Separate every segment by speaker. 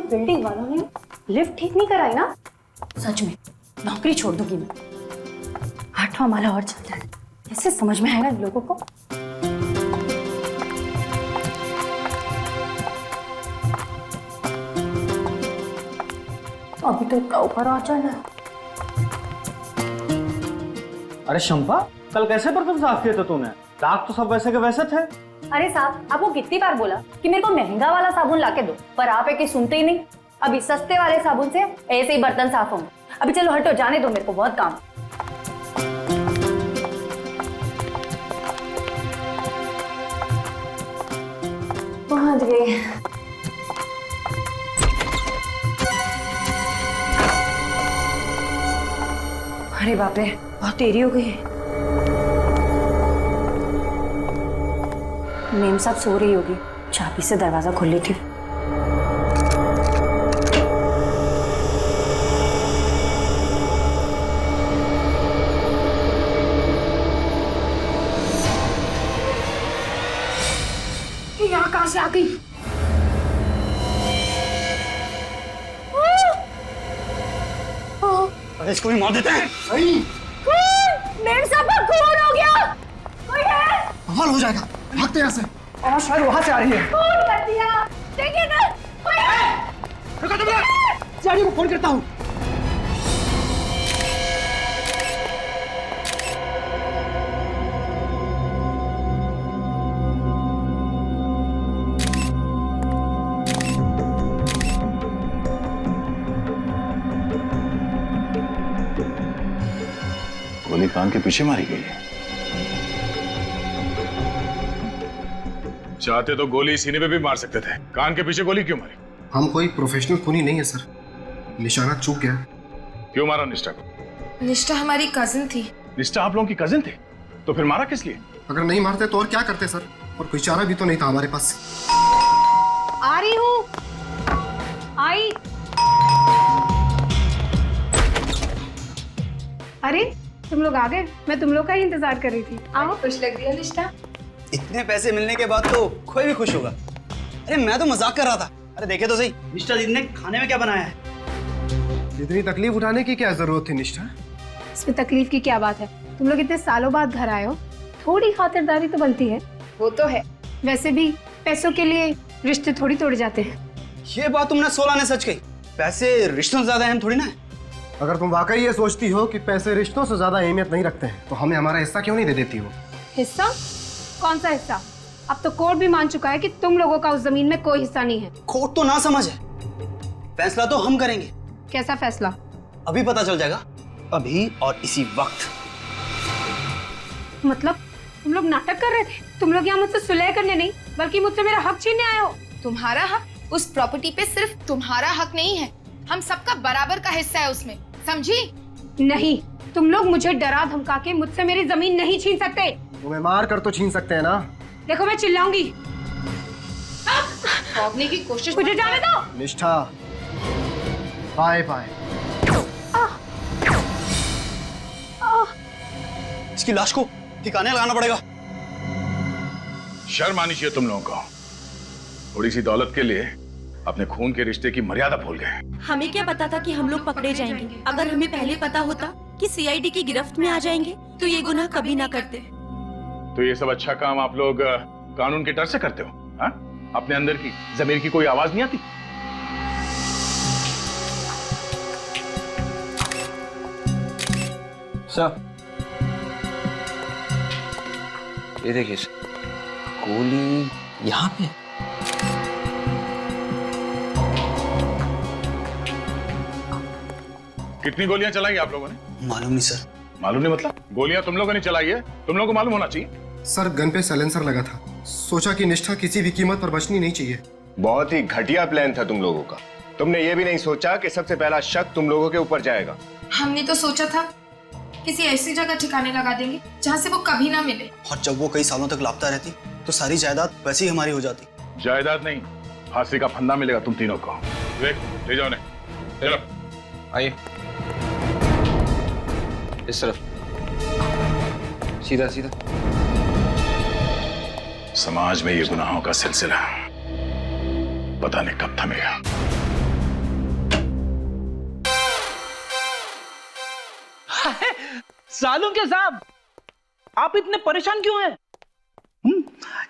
Speaker 1: Building वालों ने lift ठीक नहीं कराई ना, सच में नौकरी छोड़ दूंगी मैं। 8वां माला और चलता है, कैसे समझ में आएगा इन लोगों को। अभी तो इतना ऊपर आ जाना है।
Speaker 2: अरे शंपा, कल कैसे बर्तन साफ किए थे तूने? दाग तो सब वैसे के वैसे थे।
Speaker 1: अरे साहब, आपको कितनी बार बोला कि मेरे को महंगा वाला साबुन लाके दो, पर आप एक सुनते ही नहीं। अभी सस्ते वाले साबुन से ऐसे ही बर्तन साफ होंगे। अभी चलो हटो, जाने दो, मेरे को बहुत काम। पहुंच गई। अरे बाप रे, बहुत देरी हो गई है। मेम साहब सो रही होगी, चाबी से दरवाजा खोल लेती हूँ। यहाँ कहाँ से आ गई?
Speaker 2: अरे इसको भी मार देते हैं।
Speaker 1: मेम साहब का खून हो गया। कोई है?
Speaker 3: बवाल हो जाएगा, भागते यहाँ से।
Speaker 2: और शायद वहां से आ रही है।
Speaker 1: खून कर दिया, देखिए ना। कोई है?
Speaker 2: रुको तुम लोग, जानी को फोन करता हूँ।
Speaker 4: गोली कान के पीछे मारी गई है। चाहते तो गोली सीने पे भी मार सकते थे, कान के पीछे गोली क्यों मारी?
Speaker 3: हम कोई प्रोफेशनल खूनी नहीं है सर, निशाना चूक गया।
Speaker 4: क्यों मारा निष्ठा को?
Speaker 5: निष्ठा हमारी कजिन थी।
Speaker 4: निष्ठा आप लोगों की कजिन थी, तो फिर मारा किस लिए?
Speaker 3: अगर नहीं मारते तो और क्या करते सर, और कोई चारा भी तो नहीं था हमारे पास।
Speaker 1: आ रही हूँ। आई।
Speaker 6: अरे तुम लोग आ गए, मैं तुम लोग का ही इंतजार कर रही थी। आओ।
Speaker 5: खुश लग रही है निष्ठा।
Speaker 7: इतने पैसे मिलने के बाद तो कोई भी खुश होगा। अरे मैं तो मजाक कर रहा था। अरे देखे तो सही, निष्ठा दीदी ने खाने में क्या बनाया है।
Speaker 3: इतनी तकलीफ उठाने की क्या जरूरत थी निष्ठा?
Speaker 6: इसमें तकलीफ की क्या बात है? तुम लोग इतने सालों बाद घर आए हो, थोड़ी खातिरदारी तो बनती है।
Speaker 5: वो तो है।
Speaker 6: वैसे भी पैसों के लिए रिश्ते थोड़ी तोड़ जाते हैं।
Speaker 7: ये बात तुमने 16 ने सच कही। पैसे रिश्तों से ज्यादा अहम थोड़ी ना है।
Speaker 3: अगर तुम वाकई ये सोचती हो कि पैसे रिश्तों से ज्यादा अहमियत नहीं रखते हैं, तो हमें हमारा हिस्सा क्यों नहीं दे देती हो?
Speaker 6: हिस्सा? कौन सा हिस्सा? अब तो कोर्ट भी मान चुका है कि तुम लोगों का उस जमीन में कोई हिस्सा नहीं है।
Speaker 7: कोर्ट तो ना समझ है, फैसला तो हम करेंगे।
Speaker 6: कैसा फैसला?
Speaker 7: अभी पता चल जाएगा, अभी और इसी वक्त।
Speaker 6: मतलब तुम लोग नाटक कर रहे थे? तुम लोग यहाँ मुझसे सुलह करने नहीं, बल्कि मुझसे मेरा हक छीनने आए हो।
Speaker 5: तुम्हारा हक? उस प्रॉपर्टी पे सिर्फ तुम्हारा हक नहीं है, हम सबका बराबर का हिस्सा है उसमें, समझी?
Speaker 6: नहीं, तुम लोग मुझे डरा धमका के मुझसे मेरी जमीन नहीं छीन सकते।
Speaker 3: तुम्हें मार कर तो छीन सकते हैं ना।
Speaker 6: देखो मैं चिल्लाऊंगी।
Speaker 5: भागने की कोशिश
Speaker 6: मुझे जाने दो।
Speaker 3: निष्ठा, बाय बाय।
Speaker 7: इसकी लाश को ठिकाने लगाना पड़ेगा।
Speaker 4: शर्म आनी चाहिए तुम लोगों को। थोड़ी सी दौलत के लिए अपने खून के रिश्ते की मर्यादा भूल गए।
Speaker 8: हमें क्या पता था कि हम लोग पकड़े जाएंगे। अगर हमें पहले पता होता कि सीआईडी की गिरफ्त में आ जाएंगे तो ये गुनाह कभी ना करते।
Speaker 4: तो ये सब अच्छा काम आप लोग कानून के डर से करते हो? हाँ? अपने अंदर की जमीर की कोई आवाज नहीं आती?
Speaker 9: सर ये देखिए, गोली यहाँ पे।
Speaker 4: कितनी गोलियां चलाई आप लोगों ने?
Speaker 7: मालूम नहीं सर।
Speaker 4: मालूम नहीं मतलब? गोलियां तुम लोगों ने चलाई है, तुम लोगों को मालूम होना चाहिए।
Speaker 3: सर गन पे साइलेंसर लगा था, सोचा कि निष्ठा किसी भी कीमत पर बचनी नहीं चाहिए।
Speaker 10: बहुत ही घटिया प्लान था तुम लोगों का। तुमने ये भी नहीं सोचा कि सबसे पहला शक तुम लोगों के ऊपर जाएगा।
Speaker 5: हमने तो सोचा था किसी ऐसी जगह ठिकाने लगा देंगे जहाँ से वो कभी ना मिले।
Speaker 7: और जब वो कई सालों तक लापता रहती तो सारी जायदाद वैसे ही हमारी हो जाती।
Speaker 4: जायदाद नहीं, फांसी का फंदा मिलेगा तुम तीनों को। ले जाओ ने, चलो
Speaker 9: आइए इस तरफ, सीधा सीधा।
Speaker 4: समाज में ये गुनाहों का सिलसिला पता नहीं कब थमेगा।
Speaker 11: सालू के साहब, आप इतने परेशान क्यों हैं?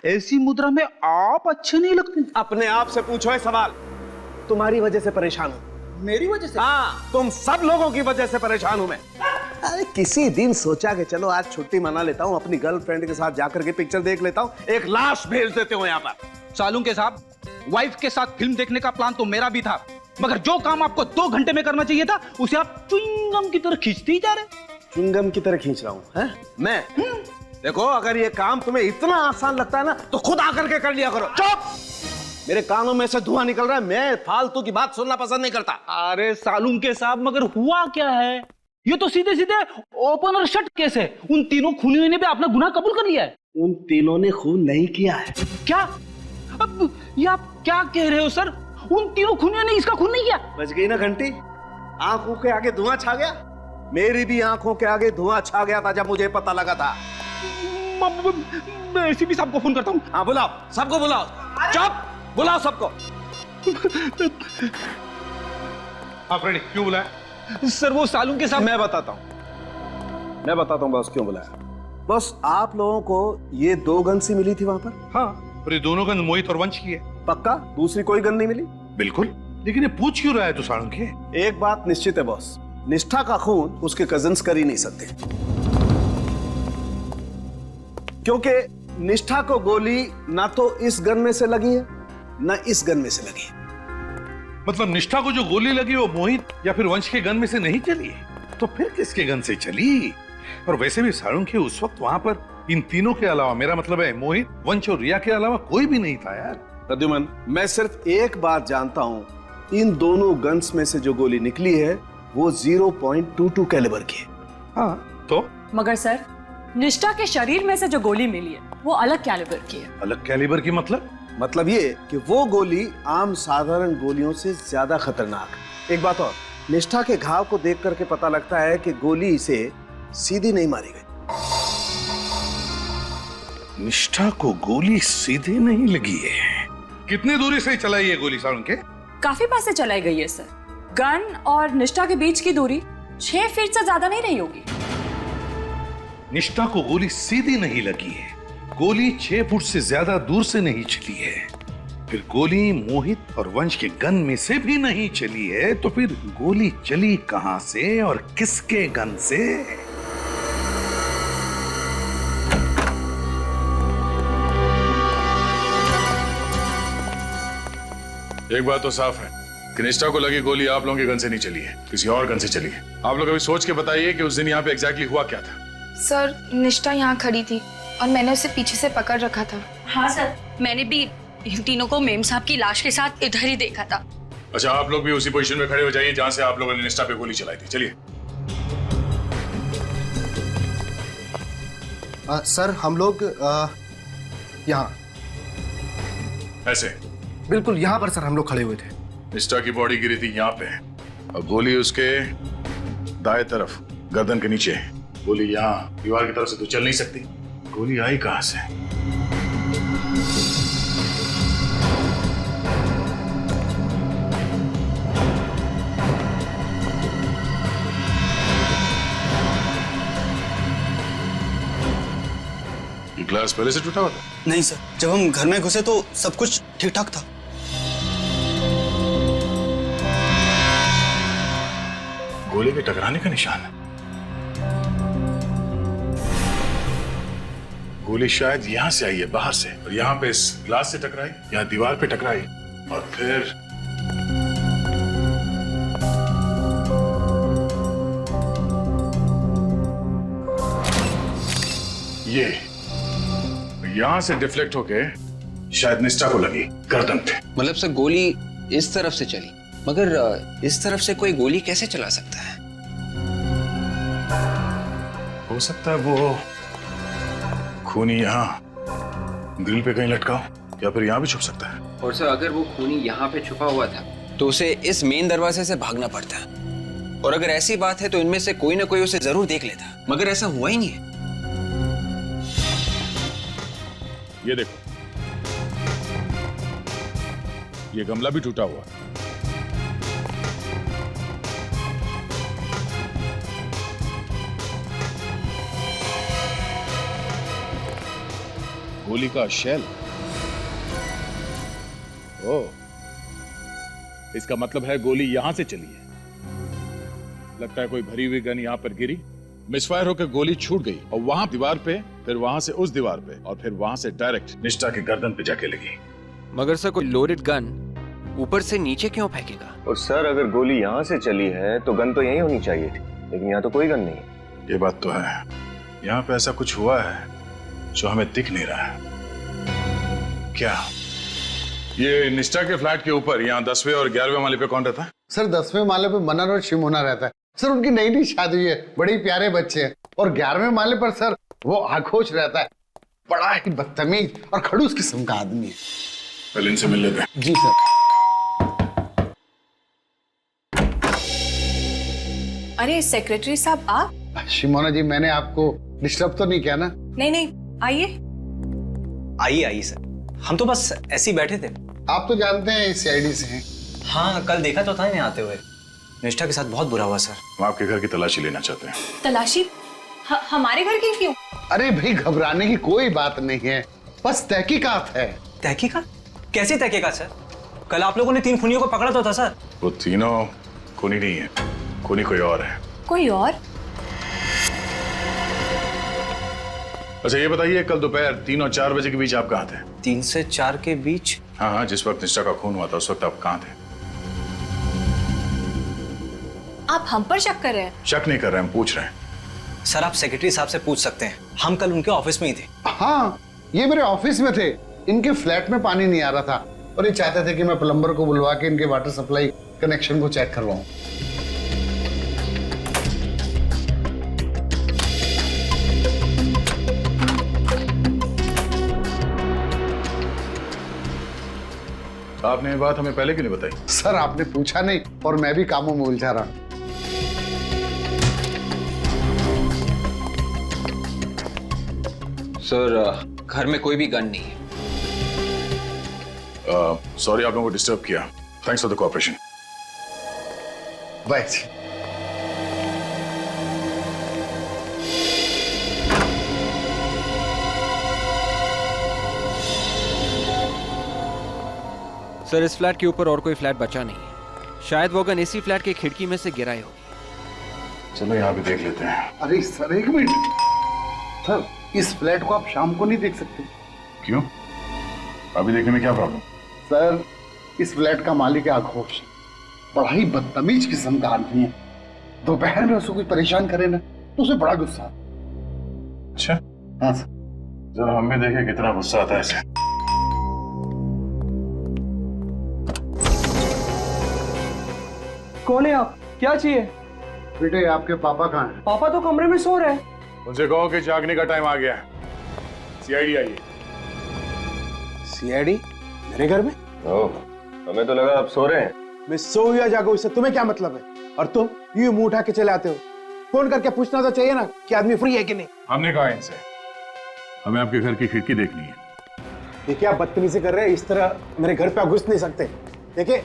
Speaker 11: ऐसी मुद्रा में आप अच्छे नहीं लगते।
Speaker 3: अपने आप से पूछो है सवाल। तुम्हारी वजह से परेशान हूं।
Speaker 11: मेरी वजह से?
Speaker 3: हाँ, तुम सब लोगों की वजह से परेशान हूं मैं। अरे किसी दिन सोचा कि चलो आज छुट्टी मना लेता हूं, अपनी गर्लफ्रेंड के साथ जाकर के पिक्चर देख लेता हूं, एक लाश भेज देते हो यहाँ पर।
Speaker 11: सालू के साहब, वाइफ के साथ फिल्म देखने का प्लान तो मेरा भी था, मगर जो काम आपको 2 घंटे में करना चाहिए था उसे आप च्युइंगम की तरह खींचते ही जा रहे।
Speaker 3: च्युइंगम की तरह खींच रहा हूं हैं? मैं देखो, अगर ये काम तुम्हें इतना आसान लगता है ना तो खुद आकर के कर लिया करो। चुप! मेरे कानों में से धुआं निकल रहा है, मैं फालतू की बात सुनना पसंद नहीं करता।
Speaker 11: अरे सालूम के साहब, मगर हुआ क्या है? ये तो सीधे सीधे ओपन और शट केस है। उन तीनों खूनियों ने भी अपना गुनाह कबूल कर लिया है।
Speaker 3: उन तीनों ने खून नहीं किया है।
Speaker 11: क्या? अब ये आप क्या कह रहे हो सर? उन तीनों खूनियों ने इसका खून नहीं किया?
Speaker 3: बच गई ना घंटी? आंखों के आगे धुआं छा गया। मेरी भी आंखों के आगे धुआं छा गया था जब मुझे पता लगा था।
Speaker 11: मैं एसीपी साहब को फोन करता हूँ।
Speaker 3: हाँ बुलाओ, सबको बुलाओ। चुप! बुलाओ सबको।
Speaker 4: आप रेडी? क्यों बुलाया?
Speaker 11: सर वो सालूम के साथ।
Speaker 3: मैं बताता हूँ बॉस क्यों बुलाया। बस आप लोगों को ये 2 गन सी मिली थी वहां पर?
Speaker 4: हाँ, और ये दोनों गन मोहित और वंश की है।
Speaker 3: पक्का? दूसरी कोई गन नहीं मिली?
Speaker 4: बिल्कुल। लेकिन ये पूछ क्यों रहा है तू सालूम के?
Speaker 3: एक बात निश्चित है बॉस, निष्ठा का खून उसके कजिन्स कर ही नहीं सकते, क्योंकि निष्ठा को गोली ना तो इस गन में से लगी है ना इस गन में से लगी है।
Speaker 4: मतलब निष्ठा को जो गोली लगी वो मोहित या फिर वंश के गन में से नहीं चली है, तो फिर किसके गन से चली? और वैसे भी सालूम के उस वक्त वहां पर इन तीनों के अलावा, मेरा मतलब है मोहित, वंश और रिया के अलावा कोई भी नहीं था यार।
Speaker 3: प्रद्युमन, मैं सिर्फ एक बात जानता हूं, इन दोनों गन्स में से जो गोली निकली है वो 0.22 कैलिबर की है।
Speaker 4: हाँ तो?
Speaker 12: मगर सर, निष्ठा के शरीर में से जो गोली मिली है वो अलग कैलिबर की है।
Speaker 4: अलग कैलिबर की मतलब
Speaker 3: ये कि वो गोली आम साधारण गोलियों से ज्यादा खतरनाक। एक बात और, निष्ठा के घाव को देख करके पता लगता है कि गोली इसे सीधी नहीं मारी गई।
Speaker 4: निष्ठा को गोली सीधे नहीं लगी है। कितनी दूरी से चलाई है गोली सालूम के?
Speaker 12: काफी पास से चलाई गई है सर। गन और निष्ठा के बीच की दूरी 6 फीट से ज्यादा नहीं रही होगी।
Speaker 4: निष्ठा को गोली सीधी नहीं लगी है, गोली 6 फुट से ज्यादा दूर से नहीं चली है, फिर गोली मोहित और वंश के गन में से भी नहीं चली है, तो फिर गोली चली कहां से और किसके गन से? एक बात तो साफ है कि निष्ठा को लगी गोली आप लोगों के गन से नहीं चली है, किसी और गन से चली है। आप लोग अभी सोच के बताइए कि उस दिन यहाँ पे एग्जैक्टली हुआ क्या था।
Speaker 5: सर, निष्ठा यहाँ खड़ी थी और मैंने उसे पीछे से पकड़ रखा था।
Speaker 8: हाँ सर, मैंने भी इन तीनों को मेम साहब की लाश के साथ इधर ही देखा था।
Speaker 4: अच्छा, आप लोग भी उसी पोजीशन में खड़े हो जाइए जहां से आप लोगों ने निष्ठा पे गोली चलाई थी। चलिए।
Speaker 3: सर, हम लोग यहाँ
Speaker 4: ऐसे
Speaker 3: बिल्कुल यहाँ पर सर हम लोग खड़े हुए थे।
Speaker 4: निष्ठा की बॉडी गिरी थी यहाँ पे और गोली उसके दाएं तरफ गर्दन के नीचे है। गोली यहाँ दीवार की तरफ से तो चल नहीं सकती, गोली आई कहां से? ये ग्लास पहले से टूटा हुआ था?
Speaker 7: नहीं सर, जब हम घर में घुसे तो सब कुछ ठीक ठाक था।
Speaker 4: गोली के टकराने का निशान है। गोली शायद यहां से आई है, बाहर से, और यहां पे इस ग्लास से टकराई, यहां दीवार पे टकराई और फिर ये यहां से डिफ्लेक्ट होके शायद निष्ठा को लगी गर्दन पे।
Speaker 9: मतलब सर गोली इस तरफ से चली, मगर इस तरफ से कोई गोली कैसे चला सकता है?
Speaker 4: हो सकता है वो खूनी यहाँ ग्रिल पे कहीं लटका हो या फिर यहाँ भी छुप सकता है।
Speaker 9: और सर अगर वो खूनी यहाँ पे छुपा हुआ था तो उसे इस मेन दरवाजे से भागना पड़ता, और अगर ऐसी बात है तो इनमें से कोई ना कोई उसे जरूर देख लेता, मगर ऐसा हुआ ही नहीं है।
Speaker 4: ये देखो, ये गमला भी टूटा हुआ। गोली का शेल। ओ, इसका मतलब है गोली यहां से चली है। लगता है कोई भरी हुई गन यहां पर गिरी, मिसफायर होकर गोली छूट गई और वहां दीवार पे, फिर वहां से उस दीवार पे और फिर वहां से डायरेक्ट निष्ठा की गर्दन पे जाके लगी।
Speaker 9: मगर सर कोई लोडेड गन ऊपर से नीचे क्यों फेंकेगा?
Speaker 10: और सर अगर गोली यहाँ से चली है तो गन तो यहीं होनी चाहिए थी, लेकिन यहाँ तो कोई गन नहीं है।
Speaker 4: ये बात तो है, यहाँ पे ऐसा कुछ हुआ है जो हमें दिख नहीं रहा है। क्या ये निष्ठा के फ्लैट के ऊपर यहाँ 10वें और 11वें माले पे कौन रहता है?
Speaker 13: सर 10वें माले पे मनन और शिमोना रहता है सर। उनकी नई नई शादी हुई है, बड़े ही प्यारे बच्चे हैं। और 11वें माले पर सर वो आखोश रहता है, बड़ा ही बदतमीज और खड़ूस किस्म का आदमी है।
Speaker 4: पहले इनसे मिल लेते हैं।
Speaker 13: जी सर।
Speaker 12: अरे सेक्रेटरी साहब आप?
Speaker 13: शिमोना जी, मैंने आपको डिस्टर्ब तो नहीं किया ना?
Speaker 12: नहीं नहीं, आइए।
Speaker 7: आइए आइए सर, हम तो बस ऐसे ही बैठे थे।
Speaker 13: आप तो जानते हैं सीआईडी से हैं।
Speaker 7: हाँ, कल देखा तो था इन्हें आते हुए। निष्ठा के साथ बहुत बुरा हुआ सर।
Speaker 4: हम आपके घर की तलाशी लेना चाहते हैं।
Speaker 12: तलाशी? हमारे घर की क्यों?
Speaker 13: अरे भाई, घबराने की कोई बात नहीं है, बस तहकीकात है।
Speaker 7: तहकीकात? कैसी तहकीकात सर? कल आप लोगों ने 3 खूनियों को पकड़ा तो था सर।
Speaker 4: वो तीनों खूनी नहीं है, खूनी कोई और है।
Speaker 12: कोई और?
Speaker 4: अच्छा ये बताइए, कल दोपहर 3 और 4 बजे के बीच आप कहाँ थे?
Speaker 7: 3 से 4 के बीच?
Speaker 4: हाँ हाँ, जिस वक्त निष्ठा का खून हुआ था उस वक्त आप कहाँ थे?
Speaker 12: आप हम पर शक कर रहे हैं?
Speaker 4: शक नहीं कर रहे, हम पूछ रहे हैं।
Speaker 7: सर आप सेक्रेटरी साहब से पूछ सकते हैं, हम कल उनके ऑफिस में ही थे।
Speaker 13: हाँ, ये मेरे ऑफिस में थे। इनके फ्लैट में पानी नहीं आ रहा था और ये चाहते थे कि मैं प्लम्बर को बुलवा के इनके वाटर सप्लाई कनेक्शन को चेक करवाऊं।
Speaker 4: आपने ये बात हमें पहले क्यों नहीं बताई?
Speaker 13: सर आपने पूछा नहीं और मैं भी कामों में उलझा रहा।
Speaker 9: सर घर में कोई भी गन नहीं है।
Speaker 4: सॉरी आप लोगों को डिस्टर्ब किया। Thanks for the cooperation.
Speaker 13: Bye.
Speaker 9: Sir इस फ्लैट के ऊपर और कोई फ्लैट बचा नहीं है। शायद वो गन इसी फ्लैट की खिड़की में से गिराई होगी।
Speaker 4: चलो यहाँ भी देख लेते हैं।
Speaker 13: अरे सर एक मिनट, सर इस फ्लैट को आप शाम को नहीं देख सकते?
Speaker 4: क्यों? अभी देखने में क्या प्रॉब्लम?
Speaker 13: सर इस फ्लैट का मालिक है आघोष, बड़ा ही बदतमीज किस्म का आदमी है। दोपहर में उसको कोई परेशान करे ना तो उसे बड़ा गुस्सा आता।
Speaker 4: अच्छा
Speaker 13: हाँ सर।
Speaker 4: जरा हम भी देखें कितना गुस्सा आता है इसे।
Speaker 14: कौन है आप? क्या चाहिए?
Speaker 13: बेटे आपके पापा कहाँ हैं?
Speaker 14: पापा तो कमरे में सो रहे हैं।
Speaker 4: उनसे कहो कि जागने का टाइम आ गया है। सीआईडी आइए।
Speaker 3: सीआईडी मेरे घर में?
Speaker 10: ओह, हमें तो लगा आप सो रहे हैं।
Speaker 3: मैं सो या जागो इससे तुम्हें क्या मतलब है? और तुम यूं मुंह उठा के चले आते हो। फोन करके पूछना तो चाहिए ना कि आदमी फ्री है कि नहीं।
Speaker 4: हमने कहा इनसे हमें आपके घर की खिड़की देखनी है।
Speaker 3: देखिए आप बदतमीजी कर रहे हैं, इस तरह मेरे घर पे आप घुस नहीं सकते। देखिए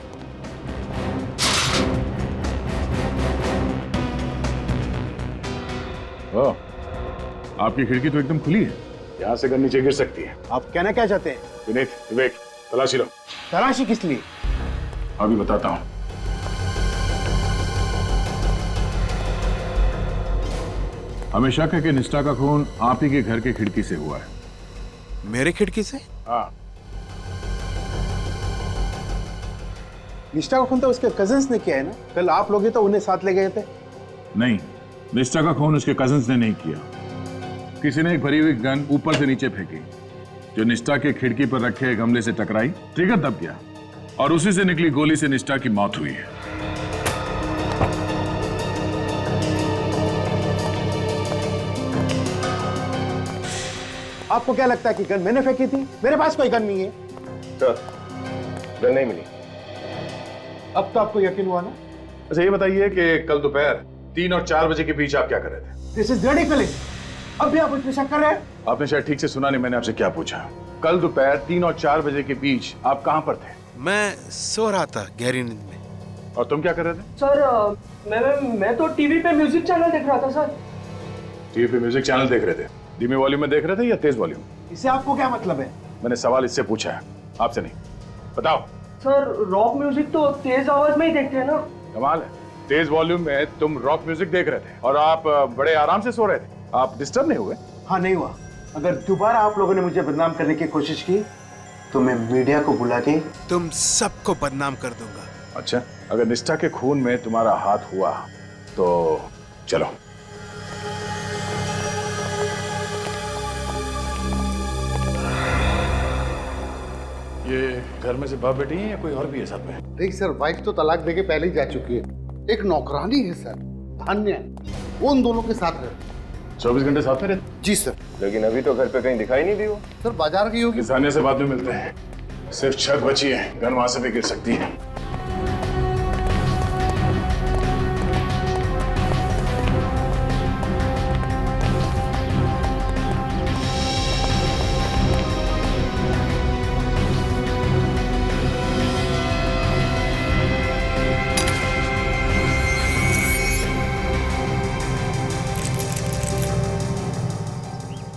Speaker 4: आपकी खिड़की तो एकदम खुली है, यहाँ से गन नीचे गिर सकती है।
Speaker 3: आप कहना क्या चाहते हैं?
Speaker 4: विनीत, विवेक, तलाशी लो।
Speaker 3: तलाशी किस लिए?
Speaker 4: अभी बताता हूँ। हमें शक है कि निष्ठा का खून आप ही के घर के खिड़की से हुआ है।
Speaker 3: मेरे खिड़की से?
Speaker 4: हाँ।
Speaker 3: निष्ठा का खून तो उसके कजिन्स ने किया है ना? कल आप लोग तो उन्हें साथ ले गए थे।
Speaker 4: नहीं, निष्ठा का खून उसके कजिन्स ने नहीं किया। किसी ने एक भरी हुई गन ऊपर से नीचे फेंकी जो निष्ठा के खिड़की पर रखे एक गमले से टकराई, ट्रिगर दब गया और उसी से निकली गोली से निष्ठा की मौत हुई है।
Speaker 3: आपको क्या लगता है कि गन मैंने फेंकी थी? मेरे पास कोई गन नहीं है।
Speaker 10: सर, गन नहीं मिली।
Speaker 3: अब तो आपको यकीन हुआ ना?
Speaker 4: अच्छा ये बताइए कि कल दोपहर 3 और 4 बजे के बीच आप क्या कर रहे थे?
Speaker 3: This is ridiculous. अब भी आप मुझ पे शक कर रहे हैं?
Speaker 4: आपने शायद ठीक से सुना नहीं, मैंने आपसे क्या पूछा। कल दोपहर 3 और 4 बजे के बीच आप कहां पर थे?
Speaker 3: मैं सो रहा था गहरी नींद में।
Speaker 4: और तुम क्या कर रहे थे?
Speaker 14: सर मैं तो टीवी पे म्यूजिक चैनल देख रहा था सर।
Speaker 4: टीवी पे म्यूजिक चैनल देख रहे थे? धीमे वॉल्यूम में देख रहे थे या तेज वॉल्यूम?
Speaker 3: इससे आपको क्या मतलब है?
Speaker 15: मैंने सवाल इससे पूछा है, आपसे नहीं। बताओ।
Speaker 14: सर रॉक म्यूजिक तो तेज आवाज में ही देखते हैं ना।
Speaker 15: कमाल है, तेज वॉल्यूम में तुम रॉक म्यूजिक देख रहे थे और आप बड़े आराम से सो रहे थे। आप डिस्टर्ब नहीं हुए?
Speaker 3: हाँ, नहीं हुआ। अगर दोबारा आप लोगों ने मुझे बदनाम करने की कोशिश की तो मैं मीडिया को बुला के तुम सबको बदनाम कर दूंगा।
Speaker 15: अच्छा, अगर निष्ठा के खून में तुम्हारा हाथ हुआ तो चलो। ये घर में से बाप बेटी है या कोई और भी है साथ में?
Speaker 13: देखिए सर, वाइफ तो तलाक देके पहले ही जा चुकी है। एक नौकरानी है सर, धान्या, वो उन दोनों के साथ रहती है।
Speaker 15: 24 घंटे साथ में रहते?
Speaker 13: जी सर।
Speaker 10: लेकिन अभी तो घर पे कहीं दिखाई नहीं दी वो।
Speaker 13: सर बाजार की होगी।
Speaker 15: किसानिया से बाद में मिलते हैं। सिर्फ छत बची है, गन वहां से भी गिर सकती है।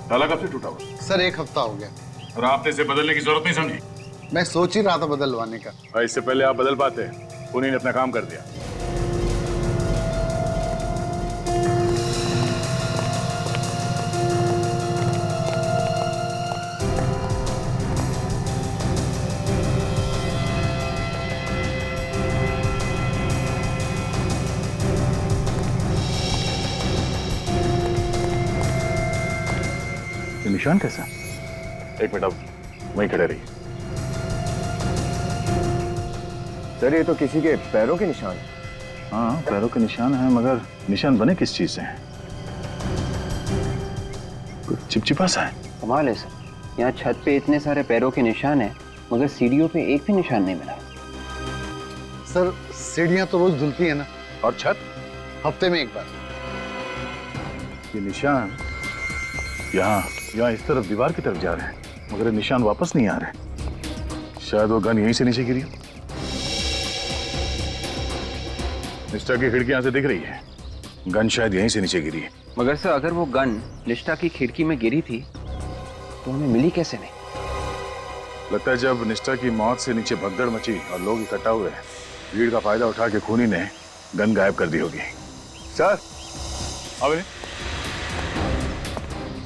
Speaker 15: ताला कब से टूटा हुआ?
Speaker 13: सर 1 हफ्ता हो गया।
Speaker 15: और आपने इसे बदलने की जरूरत नहीं समझी?
Speaker 13: मैं सोच ही रहा था बदलवाने का।
Speaker 15: और इससे पहले आप बदल पाते, उन्हीं ने अपना काम कर दिया। निशान कैसा? एक मिनट, अब वहीं खड़े रहिए।
Speaker 10: सर ये तो किसी के पैरों के निशान है।
Speaker 15: हाँ, पैरों के निशान हैं, मगर निशान बने किस चीज से हैं? कुछ चिपचिपा सा है।
Speaker 9: कमाल है सर, यहाँ छत पे इतने सारे पैरों के निशान हैं, मगर सीढ़ियों पे एक भी निशान नहीं मिला।
Speaker 13: सर सीढ़ियां तो रोज धुलती है ना।
Speaker 15: और छत?
Speaker 13: हफ्ते में 1 बार।
Speaker 15: ये निशान यहाँ इस तरफ दीवार की तरफ जा रहे हैं, मगर ये निशान वापस नहीं आ रहे। शायद वो गन यहीं से नीचे गिरी। निष्ठा की खिड़की यहाँ से दिख रही है, गन शायद यहीं से नीचे गिरी है।
Speaker 9: मगर सर अगर वो गन निष्ठा की खिड़की में गिरी थी तो हमें मिली कैसे नहीं?
Speaker 15: लगता है जब निष्ठा की मौत से नीचे भगदड़ मची और लोग इकट्ठा हुए, भीड़ का फायदा उठा के खूनी ने गन गायब कर दी होगी।
Speaker 10: सर
Speaker 15: अब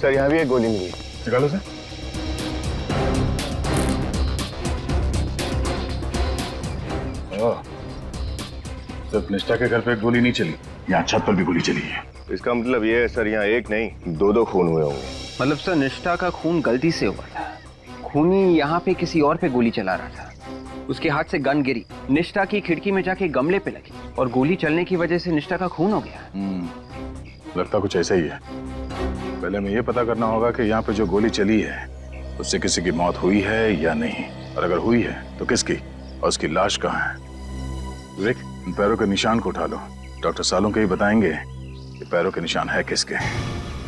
Speaker 10: सर यहाँ भी एक गोली मिली।
Speaker 15: निकालो से। सिर्फ निष्ठा के घर पे एक गोली नहीं चली, यहाँ छत पर भी गोली चली है।
Speaker 10: इसका मतलब ये है सर, यहाँ एक नहीं 2 खून हुए होंगे।
Speaker 9: मतलब सर निष्ठा का खून गलती से हुआ था, खूनी यहाँ पे किसी और पे गोली चला रहा था, उसके हाथ से गन गिरी, निष्ठा की खिड़की में जाके गमले पे लगी और गोली चलने की वजह से निष्ठा का खून हो गया।
Speaker 15: लगता कुछ ऐसा ही है। पहले हमें ये पता करना होगा कि यहाँ पे जो गोली चली है उससे किसी की मौत हुई है या नहीं, और अगर हुई है तो किसकी, और उसकी लाश कहाँ है। रिक, इन पैरों के निशान को उठा लो, डॉक्टर सालों के ही बताएंगे कि पैरों के निशान है किसके।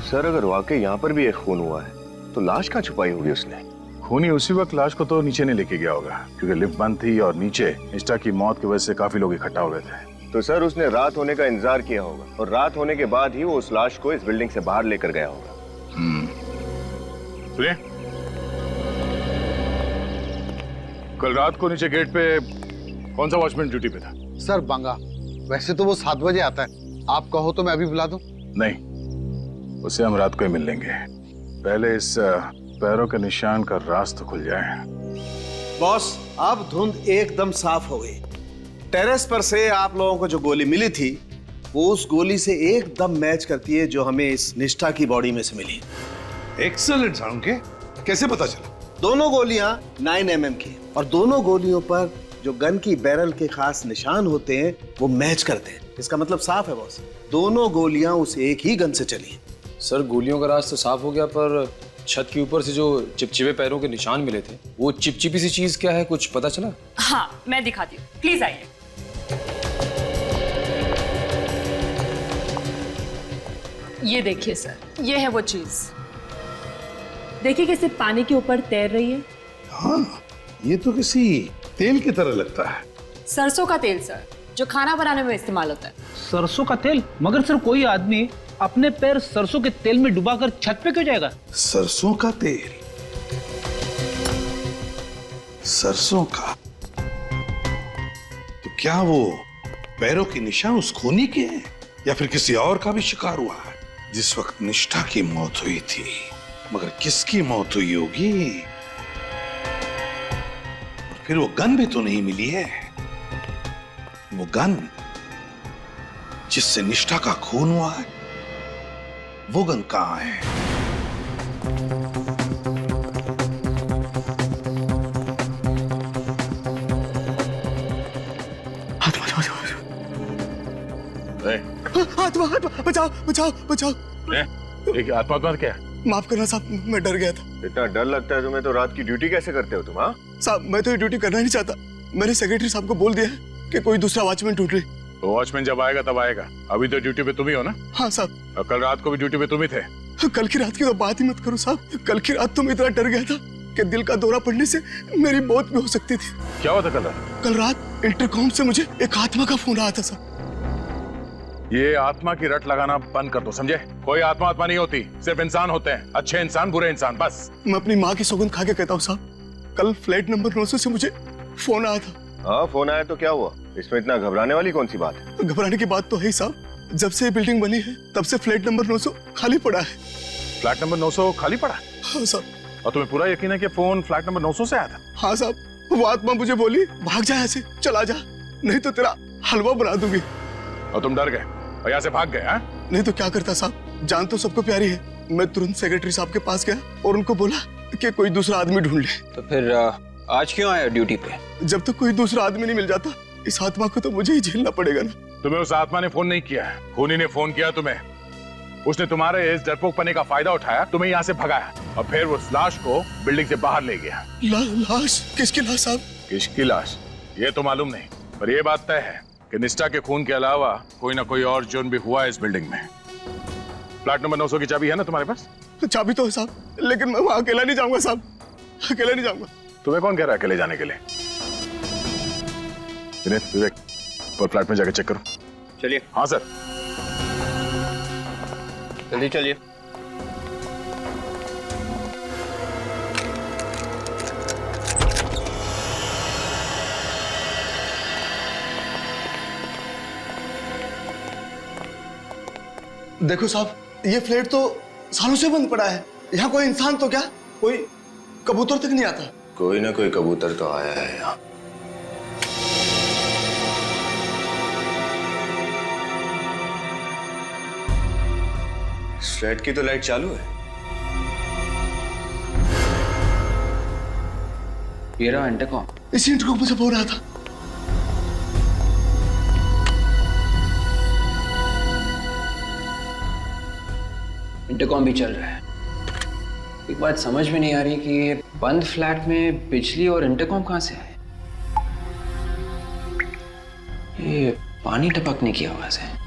Speaker 10: सर अगर वाकई यहाँ पर भी एक खून हुआ है तो लाश कहाँ छुपाई होगी उसने?
Speaker 15: खूनी उसी वक्त लाश को तो नीचे नहीं लेके गया होगा, क्योंकि लिफ्ट बंद थी और नीचे निष्ठा की मौत की वजह से काफी लोग इकट्ठा हो गए थे।
Speaker 10: तो सर उसने रात होने का इंतजार किया होगा और रात होने के बाद ही वो उस लाश को इस बिल्डिंग से बाहर लेकर गया होगा।
Speaker 15: सुनिए, कल रात को नीचे गेट पे कौन सा वॉचमैन ड्यूटी पे था?
Speaker 13: सर बांगा। वैसे तो वो 7 बजे आता है, आप कहो तो मैं अभी बुला दूं?
Speaker 15: नहीं, उसे हम रात को ही मिल लेंगे। पहले इस पैरों के निशान का राज तो खुल जाए।
Speaker 3: बॉस, अब धुंध एकदम साफ हो गई। टेरेस पर से आप लोगों को जो गोली मिली थी वो उस गोली से एकदम मैच करती है जो हमें इस निष्ठा की बॉडी में से मिली।
Speaker 4: एक्सीलेंट साळुंखे, कैसे पता चला?
Speaker 3: दोनों गोलियां 9 mm की, और दोनों गोलियों पर जो गन की बैरल के खास निशान होते हैं वो मैच करते हैं। इसका मतलब साफ है बॉस, दोनों गोलियां उस एक ही गन से चली।
Speaker 16: सर गोलियों का राज तो साफ हो गया, पर छत के ऊपर से जो चिपचिपे पैरों के निशान मिले थे, वो चिपचिपी सी चीज क्या है, कुछ पता चला?
Speaker 12: हाँ, मैं दिखाती हूँ, प्लीज आइए। ये देखिए सर, ये है वो चीज। देखिए कैसे पानी के ऊपर तैर रही है।
Speaker 4: हाँ, ये तो किसी तेल की तरह लगता है।
Speaker 12: सरसों का तेल सर, जो खाना बनाने में इस्तेमाल होता है।
Speaker 11: सरसों का तेल? मगर सर कोई आदमी अपने पैर सरसों के तेल में डुबाकर छत पे क्यों जाएगा?
Speaker 4: सरसों का तेल? सरसों का? तो क्या वो पैरों के निशान उस खूनी के हैं या फिर किसी और का भी शिकार हुआ है? जिस वक्त निष्ठा की मौत हुई थी, मगर किसकी मौत हुई होगी? और फिर वो गन भी तो नहीं मिली है। वो गन जिससे निष्ठा का खून हुआ है, वो गन कहां है?
Speaker 3: आत्मा बचाओ बचाओ बचाओ।
Speaker 15: एक आत्मा क्या?
Speaker 3: माफ करना साहब, मैं डर गया था।
Speaker 10: इतना डर लगता है तुम्हें तो रात की ड्यूटी कैसे करते हो तुम? हाँ
Speaker 3: साहब, मैं तो ये ड्यूटी करना नहीं चाहता। मैंने सेक्रेटरी साहब को बोल दिया है कि कोई दूसरा वॉचमैन ढूंढ ले।
Speaker 15: तो वॉचमैन जब आएगा तब आएगा, अभी तो ड्यूटी पे तुम ही हो ना?
Speaker 3: हाँ साहब।
Speaker 15: और कल रात को भी ड्यूटी पे तुम ही थे।
Speaker 3: कल की रात की तो बात ही मत करो साहब। कल की रात तो मैं इतना डर गया था कि दिल का दौरा पड़ने से मेरी मौत भी हो सकती थी।
Speaker 15: क्या हुआ था कल रात?
Speaker 3: कल रात इंटरकॉम से मुझे एक आत्मा का फोन आया था साहब।
Speaker 15: ये आत्मा की रट लगाना बंद कर दो, समझे? कोई आत्मा नहीं होती, सिर्फ इंसान होते हैं। अच्छे इंसान, बुरे इंसान, बस।
Speaker 3: मैं अपनी माँ की सौगंध खा के कहता हूँ साहब, कल फ्लैट नंबर 900 से मुझे फोन आया था।
Speaker 10: हाँ, फोन आया तो क्या हुआ? इसमें इतना घबराने वाली कौन सी बात है?
Speaker 3: घबराने की बात तो है ही साहब। जब से ये बिल्डिंग बनी है तब से फ्लैट नंबर 900 खाली पड़ा है।
Speaker 15: फ्लैट नंबर 900 खाली पड़ा?
Speaker 3: हाँ साहब।
Speaker 15: और तुम्हें पूरा यकीन है कि फोन फ्लैट नंबर 900 से आया था?
Speaker 3: हाँ साहब। वो आत्मा मुझे बोली, भाग जा ऐसे, चला जा, नहीं तो तेरा हलवा बना दूंगी।
Speaker 15: और तुम डर गए और यहाँ से भाग गए? हाँ?
Speaker 3: नहीं तो क्या करता साहब, जान तो सबको प्यारी है। मैं तुरंत सेक्रेटरी साहब के पास गया और उनको बोला कि कोई दूसरा आदमी ढूंढ ले।
Speaker 9: तो फिर आज क्यों आया ड्यूटी पे?
Speaker 3: जब तक कोई दूसरा आदमी नहीं मिल जाता, इस आत्मा को तो मुझे ही झेलना पड़ेगा ना।
Speaker 15: तुम्हें उस आत्मा ने फोन नहीं किया है, खूनी ने फोन किया तुम्हें। उसने तुम्हारे इस डरपोकपने का फायदा उठाया, तुम्हें यहाँ से भगाया और फिर उस लाश को बिल्डिंग से बाहर ले गया।
Speaker 3: लाश? किसकी लाश साहब?
Speaker 15: किसकी लाश ये तो मालूम नहीं, पर यह बात तय है कि निष्ठा के खून के अलावा कोई ना कोई और जुर्म भी हुआ है इस बिल्डिंग में। फ्लैट नंबर 900 की चाबी है ना तुम्हारे पास?
Speaker 3: चाबी तो है साहब, लेकिन मैं वहां अकेला नहीं जाऊंगा साहब, अकेला नहीं जाऊंगा।
Speaker 15: तुम्हें कौन कह रहा है अकेले जाने के लिए? विवेक, और फ्लैट में जाकर चेक करो।
Speaker 9: चलिए।
Speaker 15: हाँ सर।
Speaker 9: जल्दी चलिए।
Speaker 3: देखो साहब, ये फ्लैट तो सालों से बंद पड़ा है। यहाँ कोई इंसान तो क्या, कोई कबूतर तक नहीं आता।
Speaker 10: कोई ना कोई कबूतर तो आया है यहाँ। फ्लैट की तो लाइट चालू है।
Speaker 9: ये रहा इंटरकॉम।
Speaker 3: इसी इंटरकॉम पे सब हो रहा था।
Speaker 9: इंटरकॉम भी चल रहा है। एक बात समझ में नहीं आ रही कि ये बंद फ्लैट में बिजली और इंटरकॉम कहां से आए? ये पानी टपकने की आवाज है।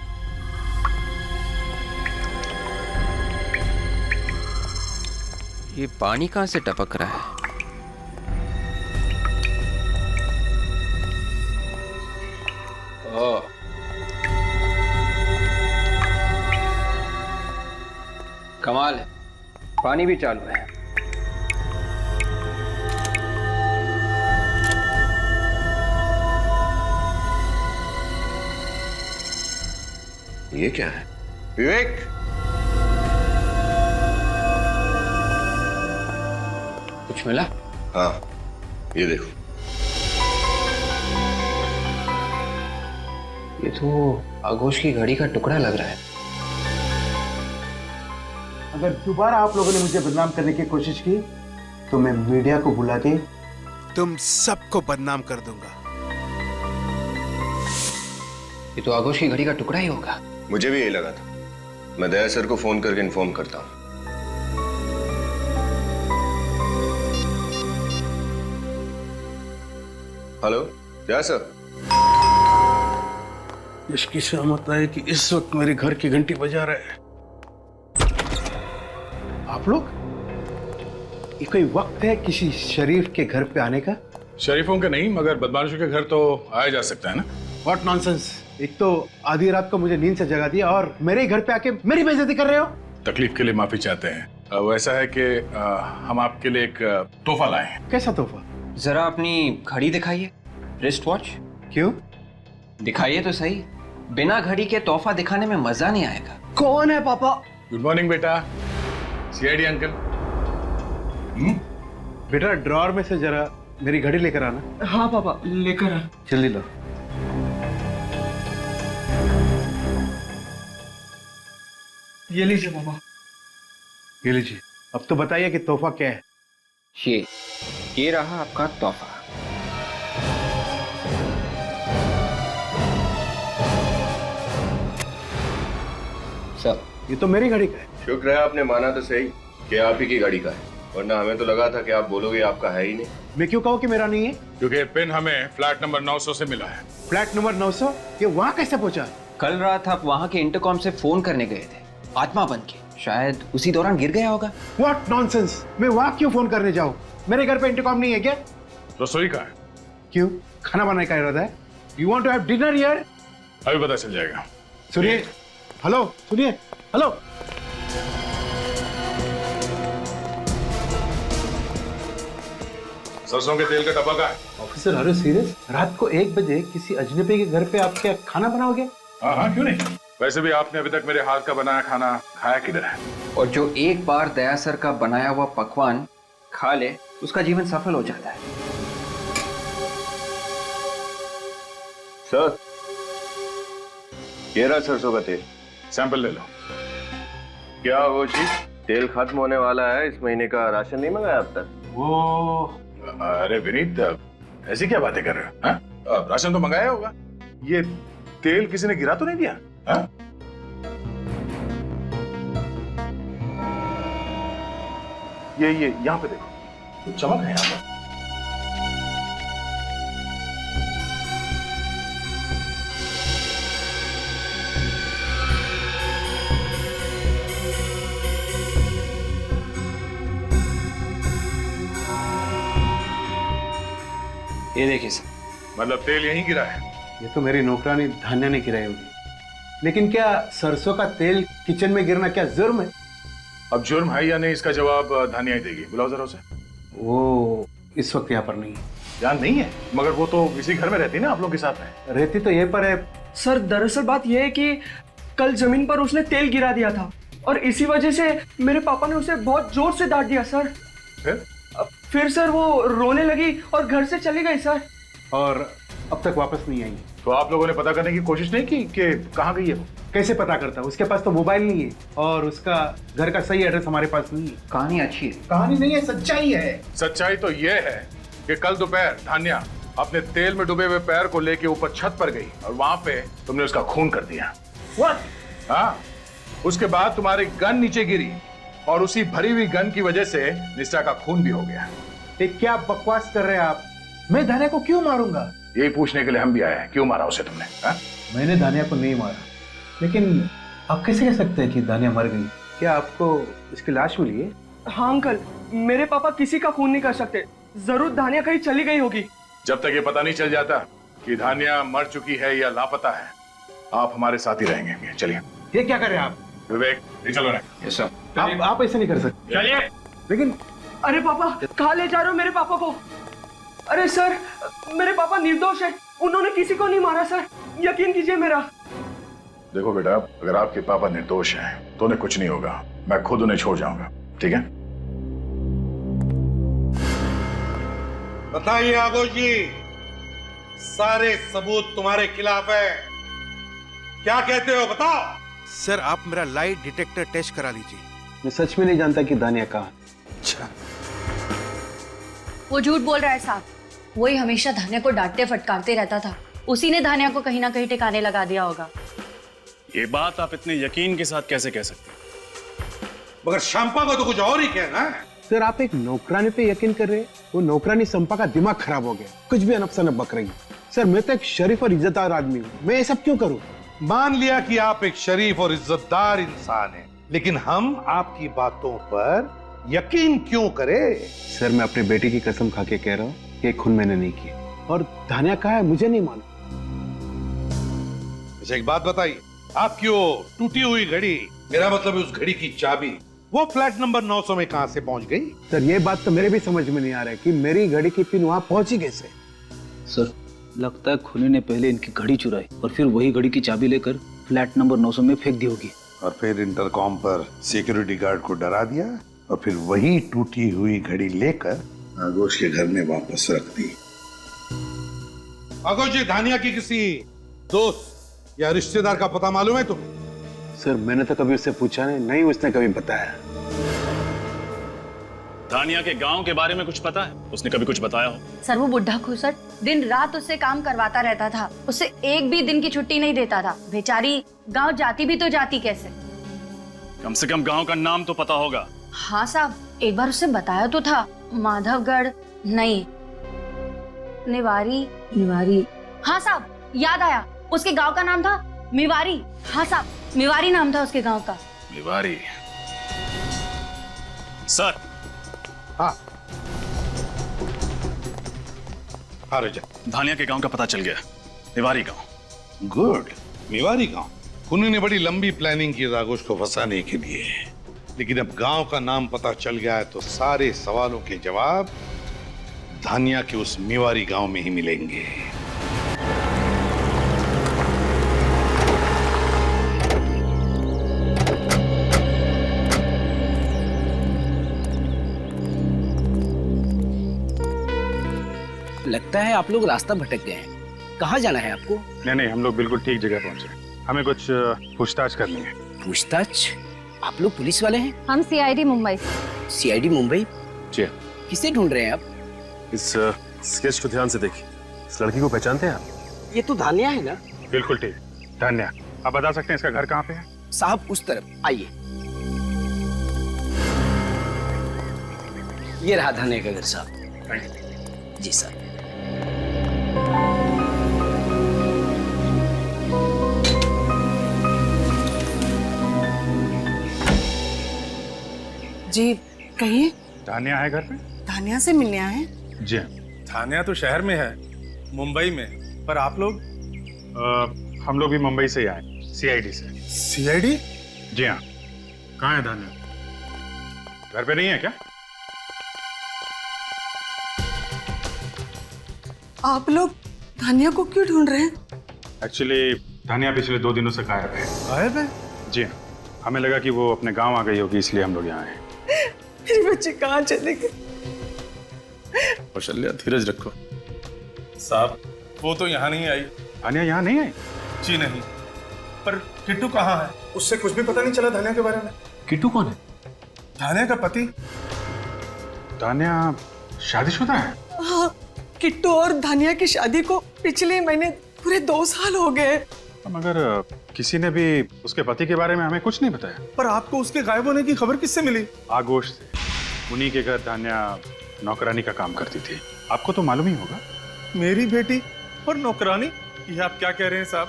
Speaker 9: ये पानी कहां से टपक रहा है? ओह, कमाल है, पानी भी चालू है।
Speaker 10: ये क्या है? विवेक,
Speaker 9: कुछ मिला?
Speaker 10: हाँ, ये देखो।
Speaker 9: ये तो आगोश की घड़ी का टुकड़ा लग रहा है।
Speaker 17: अगर दोबारा आप लोगों ने मुझे बदनाम करने की कोशिश की तो मैं मीडिया को बुला के
Speaker 3: तुम सबको बदनाम कर दूंगा।
Speaker 9: ये तो आगोश की घड़ी का टुकड़ा ही होगा।
Speaker 10: मुझे भी यही लगा था। मैं दया सर को फोन करके इन्फॉर्म करता हूँ। हेलो दया सर।
Speaker 17: इसकी सहमत है कि इस वक्त मेरे घर की घंटी बजा रहे हैं। आप लोग, ये कोई वक्त है किसी शरीफ के घर पे आने का?
Speaker 15: शरीफों के नहीं, मगर बदमाशों के घर तो आया जा सकता है ना।
Speaker 17: What nonsense. एक तो आधी रात को मुझे नींद से जगा दिया और मेरे ही घर पे आके मेरी बेइज्जती कर रहे हो।
Speaker 15: तकलीफ के लिए माफी चाहते हैं। वो ऐसा है कि हम आपके लिए एक तोहफा लाए हैं।
Speaker 17: कैसा तोहफा?
Speaker 9: जरा अपनी घड़ी दिखाइए, रिस्ट वॉच।
Speaker 17: क्यों?
Speaker 9: दिखाइए तो सही। बिना घड़ी के तोहफा दिखाने में मजा नहीं आएगा।
Speaker 14: कौन है पापा?
Speaker 15: गुड मॉर्निंग बेटा। CID uncle.
Speaker 17: बेटा ड्रॉर में से जरा मेरी घड़ी लेकर आना।
Speaker 14: हाँ पापा, लेकर आ।
Speaker 17: जल्दी लो।
Speaker 14: ये लीजिए पापा।
Speaker 17: ये लीजिए। अब तो बताइए कि तोहफा क्या है?
Speaker 9: ये रहा आपका तोहफा।
Speaker 10: सर,
Speaker 17: ये तो मेरी घड़ी का है।
Speaker 10: शुक्र है आपने माना तो सही कि आप ही की गाड़ी का है, वरना हमें तो लगा था कि आप बोलोगे आपका है ही नहीं।
Speaker 17: मैं क्यों कहूँ कि मेरा नहीं है?
Speaker 15: क्योंकि पिन हमें फ्लैट नंबर 900 से मिला है।
Speaker 17: Flat number 900? ये वहाँ कैसे पहुंचा?
Speaker 9: कल रात आप वहां के इंटरकॉम से फोन करने गए थे, आत्मा बन के। शायद उसी दौरान गिर गया होगा।
Speaker 17: What nonsense! मैं वहाँ क्यों फोन करने जाऊँ? मेरे घर पे इंटरकॉम नहीं है क्या?
Speaker 15: रसोई का है।
Speaker 17: क्यों? खाना बनाने का इरादा है? You want to have dinner here?
Speaker 15: अभी पता चल जाएगा।
Speaker 17: सुनिए, हेलो, सुनिए, हेलो।
Speaker 15: सरसों के तेल का डब्बा का है।
Speaker 17: ऑफिसर, अरे सीरियस? रात को 1 बजे किसी अजनबी के घर पे आप क्या खाना बनाओगे?
Speaker 15: हाँ, क्यों नहीं। वैसे भी आपने अभी तक मेरे हाथ का बनाया खाना खाया किधर है?
Speaker 9: और जो एक बार दया सर का बनाया हुआ पकवान खा ले, उसका जीवन सफल हो जाता है।
Speaker 10: सर, ये रहा सरसों का तेल।
Speaker 15: सैंपल ले लो।
Speaker 10: क्या वो चीज? तेल खत्म होने वाला है, इस महीने का राशन नहीं मंगाया अब तक?
Speaker 15: वो अरे विनीत, ऐसी क्या बातें कर रहे हो? हाँ? राशन तो मंगाया होगा। ये तेल किसी ने गिरा तो नहीं दिया? हाँ? ये यहाँ पे देखो, कुछ चमक है यहाँ पर।
Speaker 9: ये देखिए सर।
Speaker 15: मतलब तेल यहीं गिरा है?
Speaker 17: ये तो मेरी नौकरानी धान्या ने गिराई होगी। लेकिन क्या सरसों का तेल किचन में गिरना क्या जुर्म है?
Speaker 15: अब जुर्म है या नहीं, इसका जवाब धानिया ही देगी। बुलाओ जरा उसे।
Speaker 17: वो इस वक्त यहाँ पर नहीं है।
Speaker 15: यहाँ नहीं है? मगर वो तो इसी घर में रहती ना आप लोग के साथ में।
Speaker 17: रहती तो ये पर है।
Speaker 14: सर, दरअसल बात यह है कि कल जमीन पर उसने तेल गिरा दिया था और इसी वजह से मेरे पापा ने उसे बहुत जोर से डांट दिया सर। फिर सर वो रोने लगी और घर से चली गई सर।
Speaker 17: और अब तक वापस नहीं आई।
Speaker 15: तो आप लोगों ने पता करने की कोशिश नहीं की कि कहाँ गई है वो?
Speaker 17: कैसे पता करता? उसके पास तो मोबाइल नहीं है और उसका घर का सही एड्रेस हमारे पास नहीं है।
Speaker 9: कहानी अच्छी है।
Speaker 17: कहानी नहीं है, सच्चाई है।
Speaker 15: सच्चाई तो ये है कि कल दोपहर धान्या अपने तेल में डूबे हुए पैर को लेके ऊपर छत पर गई और वहां पे तुमने उसका खून कर दिया।
Speaker 17: What?
Speaker 15: हाँ, उसके बाद तुम्हारी गन नीचे गिरी और उसी भरी हुई गन की वजह से निष्ठा का खून भी हो गया।
Speaker 17: ये क्या बकवास कर रहे हैं आप? मैं धान्या को क्यों मारूंगा?
Speaker 15: यही पूछने के लिए हम भी आए हैं, क्यों मारा उसे तुमने? हा?
Speaker 17: मैंने धान्या को नहीं मारा, लेकिन आप कैसे कह सकते हैं कि धान्या मर गई? क्या आपको इसकी लाश मिली है?
Speaker 14: हाँ अंकल, मेरे पापा किसी का खून नहीं कर सकते। जरूर धान्या कहीं चली गई होगी।
Speaker 15: जब तक ये पता नहीं चल जाता कि धान्या मर चुकी है या लापता है, आप हमारे साथ ही रहेंगे। चलिए।
Speaker 17: ये क्या कर रहे हैं आप?
Speaker 15: विवेक, ये चलो ना।
Speaker 9: Yes sir.
Speaker 17: आप ऐसे नहीं कर सकते।
Speaker 15: चलिए।
Speaker 17: लेकिन
Speaker 14: अरे पापा, कहाँ ले जा रहे हो मेरे पापा को? अरे सर, मेरे पापा निर्दोष है, उन्होंने किसी को नहीं मारा सर, यकीन कीजिए मेरा।
Speaker 15: देखो बेटा, अगर आपके पापा निर्दोष हैं तो उन्हें कुछ नहीं होगा। मैं खुद उन्हें छोड़ जाऊंगा, ठीक है?
Speaker 18: बताइए आगोश जी, सारे सबूत तुम्हारे खिलाफ है, क्या कहते हो? बताओ।
Speaker 19: सर, आप मेरा लाई डिटेक्टर टेस्ट करा लीजिए।
Speaker 17: मैं सच में नहीं जानता कि धान्या कहाँ।
Speaker 19: अच्छा,
Speaker 1: वो झूठ बोल रहा है साहब। वही हमेशा धान्या को डांटते फटकारते रहता था, उसी ने धान्या को कहीं ना कहीं ठिकाने लगा दिया होगा।
Speaker 20: ये बात आप इतने यकीन के साथ कैसे कह सकते हैं?
Speaker 18: मगर शंपा को तो कुछ और ही कहना है।
Speaker 17: सर, आप एक नौकरानी पे यकीन कर रहे हैं? वो नौकरानी संपा का दिमाग खराब हो गया, कुछ भी अनफसनफ बक रही है। सर, मैं तो एक शरीफ और इज्जतदार आदमी हूँ, मैं ये सब क्यों करूँ?
Speaker 18: मान लिया कि आप एक शरीफ और इज्जतदार इंसान हैं, लेकिन हम आपकी बातों पर यकीन क्यों करें?
Speaker 17: सर, मैं अपनी बेटी की कसम खा के कह रहा हूँ कि खून मैंने नहीं किया। और धान्या कहाँ है मुझे नहीं मालूम।
Speaker 18: एक बात बताइए, आपकी वो टूटी हुई घड़ी, मेरा मतलब उस घड़ी की चाबी वो फ्लैट नंबर 900 में कहां से पहुंच गई?
Speaker 17: सर ये बात तो मेरे भी समझ में नहीं आ रहा है कि मेरी घड़ी की पिन वहां पहुंची कैसे।
Speaker 11: सर लगता है खूनी ने पहले इनकी घड़ी चुराई और फिर वही घड़ी की चाबी लेकर फ्लैट नंबर 900 में फेंक दी होगी।
Speaker 18: और फिर इंटरकॉम पर सिक्योरिटी गार्ड को डरा दिया और फिर वही टूटी हुई घड़ी लेकर आगोश के घर में वापस रख दी। आगोश, ये धानिया की किसी दोस्त या रिश्तेदार का पता मालूम है तुम्हें?
Speaker 17: सर मैंने तो कभी उससे पूछा नहीं, उसने कभी बताया।
Speaker 20: धानिया के गांव के बारे में कुछ पता है? उसने कभी कुछ बताया हो?
Speaker 1: सर वो बुढ़ा खुसट दिन रात उससे काम करवाता रहता था, उससे एक भी दिन की छुट्टी नहीं देता था। बेचारी गांव जाती भी तो जाती कैसे?
Speaker 20: कम से कम गांव का नाम तो पता होगा।
Speaker 1: हाँ साहब, एक बार उससे बताया तो था, माधवगढ़ नहीं, निवारी। हाँ साहब याद आया, उसके गांव का नाम था मिवारी। हाँ साहब, मिवारी नाम था उसके गांव का।
Speaker 20: मिवारी। सर।
Speaker 18: हाँ रजा,
Speaker 20: धानिया के गांव का पता चल गया, मिवारी गांव।
Speaker 18: गुड, मिवारी गांव। खूनी ने बड़ी लंबी प्लानिंग की आगोश को फंसाने के लिए, लेकिन अब गांव का नाम पता चल गया है तो सारे सवालों के जवाब धानिया के उस मिवारी गांव में ही मिलेंगे।
Speaker 11: लगता है आप लोग रास्ता भटक गए हैं। कहाँ जाना है आपको?
Speaker 15: नहीं, हम लोग बिल्कुल ठीक जगह पहुंचे। हमें कुछ पूछताछ करनी है।
Speaker 11: पूछताछ? आप लोग पुलिस वाले हैं?
Speaker 1: हम सीआईडी मुंबई।
Speaker 11: सीआईडी मुंबई?
Speaker 15: जी।
Speaker 11: किसे ढूंढ रहे हैं आप?
Speaker 20: इस स्केच को ध्यान से देखिए। इस लड़की को पहचानते हैं आप?
Speaker 11: ये तो धानिया है ना?
Speaker 15: बिल्कुल ठीक, धानिया। आप बता सकते हैं इसका घर कहाँ पे है?
Speaker 11: साहब उस तरफ आइए। ये रहा धानिया का घर साहब। जी सर।
Speaker 12: जी कहिए।
Speaker 15: धानिया है घर पे?
Speaker 12: धानिया से मिलने आए?
Speaker 15: जी।
Speaker 19: धानिया तो शहर में है, मुंबई में, पर आप लोग?
Speaker 15: हम लोग भी मुंबई से ही आए, सीआईडी से।
Speaker 19: सीआईडी?
Speaker 15: जी हाँ। कहाँ है धानिया? घर पे नहीं है क्या?
Speaker 12: आप लोग धानिया को क्यों ढूंढ रहे हैं?
Speaker 15: एक्चुअली धानिया पिछले 2 दिनों से गायब है।
Speaker 19: गायब है?
Speaker 15: जी हाँ। हमें लगा कि वो अपने गांव आ गई होगी, इसलिए हम लोग यहाँ आए।
Speaker 12: मेरी बच्ची कहाँ चले गई?
Speaker 20: कौशल्या धीरज रखो।
Speaker 19: साहब वो तो यहाँ नहीं आई।
Speaker 15: धानिया यहाँ नहीं आई?
Speaker 19: जी नहीं। पर किट्टू कहाँ है? उससे कुछ भी पता नहीं चला धानिया के बारे में।
Speaker 20: किट्टू कौन है?
Speaker 19: धानिया का पति।
Speaker 15: धानिया शादीशुदा है?
Speaker 12: हाँ, किट्टू और धानिया की शादी को पिछले महीने पूरे 2 साल हो गए।
Speaker 15: मगर किसी ने भी उसके पति के बारे में हमें कुछ नहीं बताया।
Speaker 19: पर आपको उसके गायब होने की खबर किससे मिली?
Speaker 15: आगोश से। उन्हीं के घर धानिया नौकरानी का काम करती थी, आपको तो मालूम ही होगा।
Speaker 19: मेरी बेटी और नौकरानी? ये आप क्या कह रहे हैं साहब?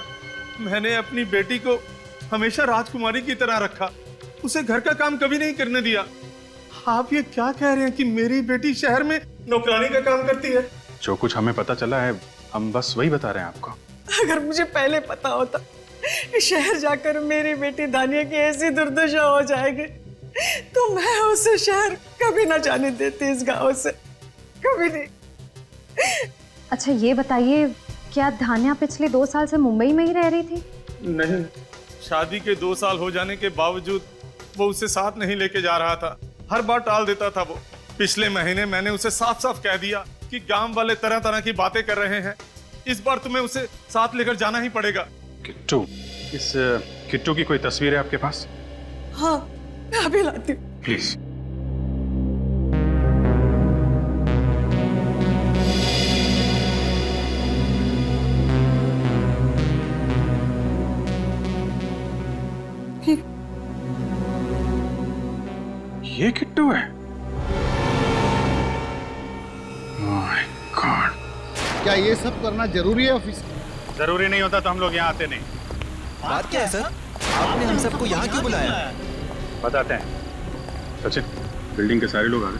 Speaker 19: मैंने अपनी बेटी को हमेशा राजकुमारी की तरह रखा, उसे घर का काम कभी नहीं करने दिया। आप ये क्या कह रहे हैं कि मेरी बेटी शहर में नौकरानी का काम करती है?
Speaker 15: जो कुछ हमें पता चला है हम बस वही बता रहे हैं आपको।
Speaker 12: अगर मुझे पहले पता होता कि शहर जाकर मेरी बेटी धानिया की ऐसी दुर्दशा हो जाएगी तो मैं उसे शहर कभी ना जाने देती, इस गांव से कभी नहीं।
Speaker 1: अच्छा ये बताइए, क्या धानिया पिछले 2 साल से मुंबई में ही रह रही थी?
Speaker 19: नहीं, शादी के 2 साल हो जाने के बावजूद वो उसे साथ नहीं लेके जा रहा था। हर बार टाल देता था वो। पिछले महीने मैंने उसे साफ साफ कह दिया कि गांव वाले तरह तरह की बातें कर रहे हैं, इस बार तुम्हें उसे साथ लेकर जाना ही पड़ेगा।
Speaker 15: किट्टू, इस किट्टू की कोई तस्वीर है आपके पास?
Speaker 12: हाँ, मैं अभी लाती हूँ।
Speaker 15: प्लीज। ये किट्टू है? My God.
Speaker 13: क्या ये सब करना जरूरी है ऑफिस?
Speaker 15: जरूरी नहीं होता तो हम लोग यहाँ आते नहीं।
Speaker 7: बात क्या है सर? आपने हम सबको यहाँ क्यों बुलाया?
Speaker 15: बताते हैं। सचिन, बिल्डिंग के सारे लोग आ गए?